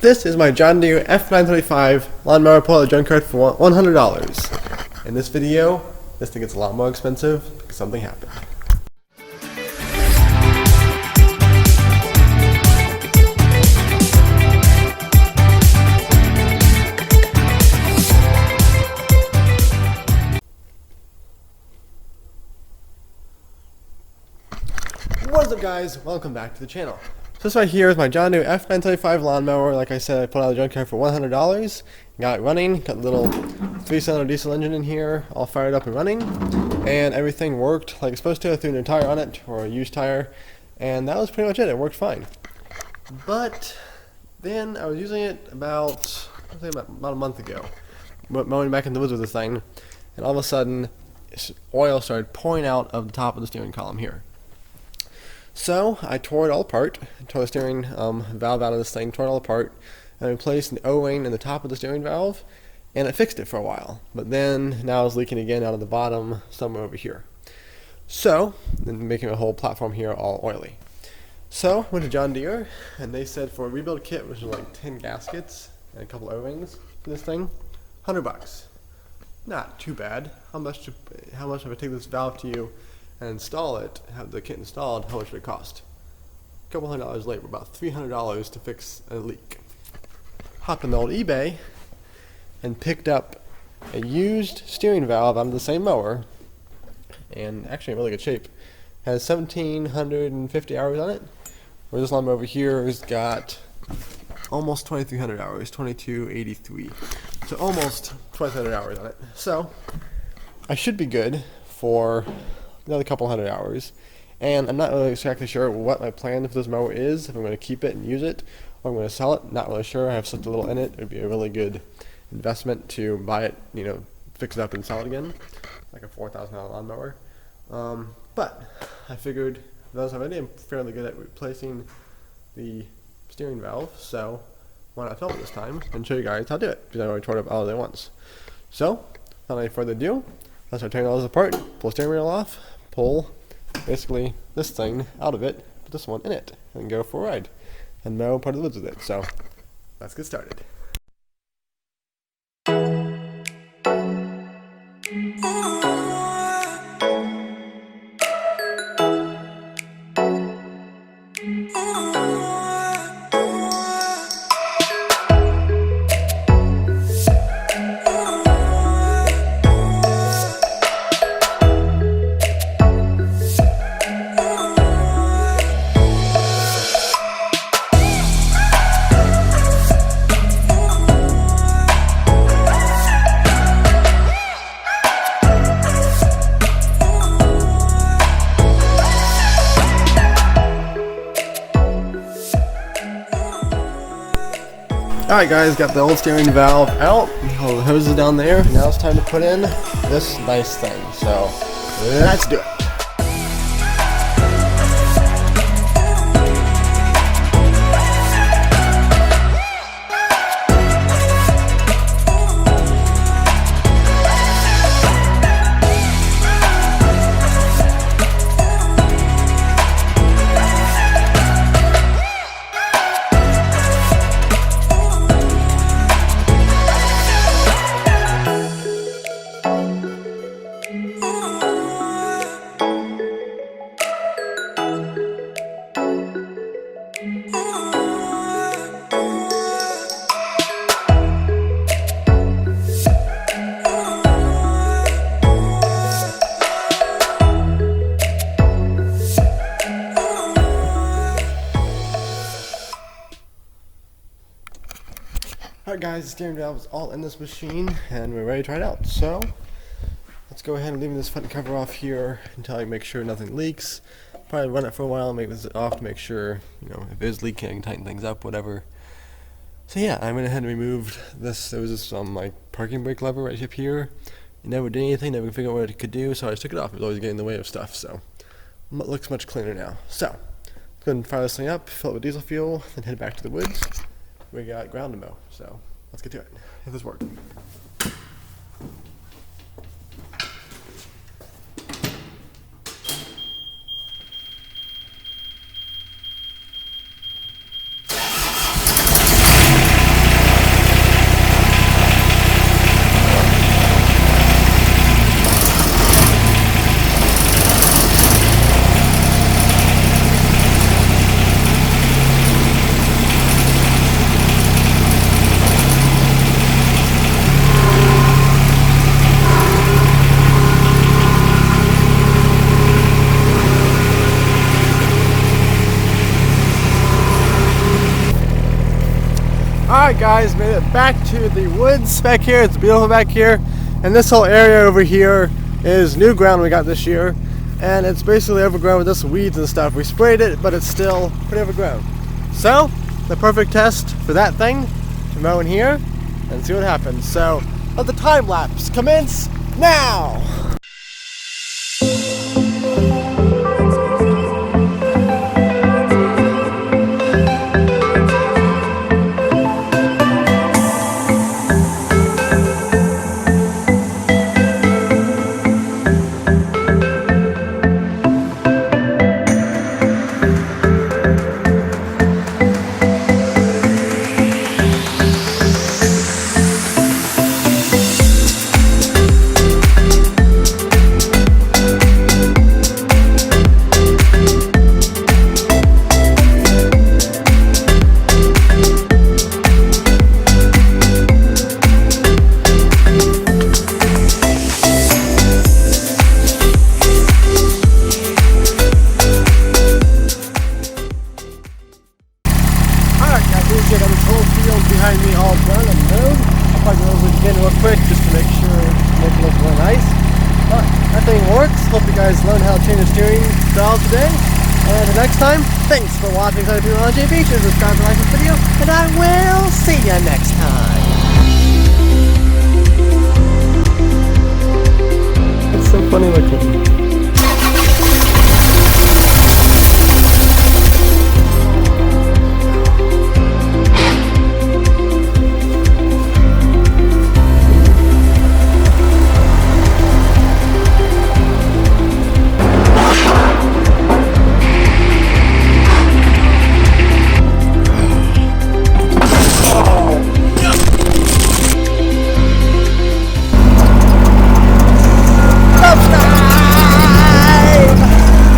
This is my John Deere F935 lawnmower pull out of the junkyard for $100. In this video, this thing gets a lot more expensive because something happened. What's up, guys? Welcome back to the channel. So this right here is my John Deere F935 lawnmower. Like I said, I put out of the junkyard for $100. Got it running. Got a little 3-cylinder diesel engine in here, all fired up and running, and everything worked like it's supposed to. I threw a new tire on it, or a used tire, and that was pretty much it. It worked fine. But then I was using it about a month ago, mowing back in the woods with this thing, and all of a sudden, oil started pouring out of the top of the steering column here. So I tore it all apart, tore the steering valve out of this thing, tore it all apart, and replaced an O-ring in the top of the steering valve, and it fixed it for a while. But then now it's leaking again out of the bottom somewhere over here. So, then making a whole platform here all oily. So, went to John Deere, and they said for a rebuild kit, which was like 10 gaskets and a couple O-rings for this thing, $100. Not too bad. How much if I take this valve to you and install it, have the kit installed, how much would it cost? A couple $100 later, about $300 to fix a leak. Hopped on the old eBay and picked up a used steering valve out of the same mower, and actually in really good shape. Has 1,750 hours on it, where this lawnmower over here has got almost 2,300 hours, 2,283. So almost 2,300 hours on it. So I should be good for another couple hundred hours, and I'm not really exactly sure what my plan for this mower is, if I'm going to keep it and use it, or I'm going to sell it. Not really sure. I have such a little in it. It would be a really good investment to buy it, fix it up and sell it again, like a $4,000 lawnmower. But I figured those already, I'm fairly good at replacing the steering valve, so why not film it this time and show you guys how to do it, because I already tore it up all at once. So, without any further ado, let's start tearing all this apart, pull the steering wheel off, pull basically this thing out of it, put this one in it, and go for a ride, and mow part of the woods with it. So, let's get started. Alright guys, got the old steering valve out, all the hoses down there. Now it's time to put in this nice thing. So, let's do it. Alright guys, the steering valve is all in this machine, and we're ready to try it out. So, let's go ahead and leave this front cover off here until I make sure nothing leaks. Probably run it for a while and make this off to make sure, if it is leaking, I can tighten things up, whatever. So yeah, I went ahead and removed this. There was this like parking brake lever right up here. It never did anything, never could figure out what it could do, so I just took it off. It was always getting in the way of stuff, so it looks much cleaner now. So, let's go ahead and fire this thing up, fill it with diesel fuel, then head back to the woods. We got ground to mow, so let's get to it. If this works. Alright guys, made it back to the woods back here. It's beautiful back here. And this whole area over here is new ground we got this year. And it's basically overgrown with just weeds and stuff. We sprayed it, but it's still pretty overgrown. So, the perfect test for that thing, to mow in here and see what happens. So, let the time lapse commence now! Got this whole field behind me all done and mowed. I'll probably go over it again real quick just to make sure make it look really nice. But that thing works. Hope you guys learned how to change the steering dial today. And until next time, thanks for watching Excited Technology Features. Subscribe to like this video, and I will see you next time. It's so funny looking.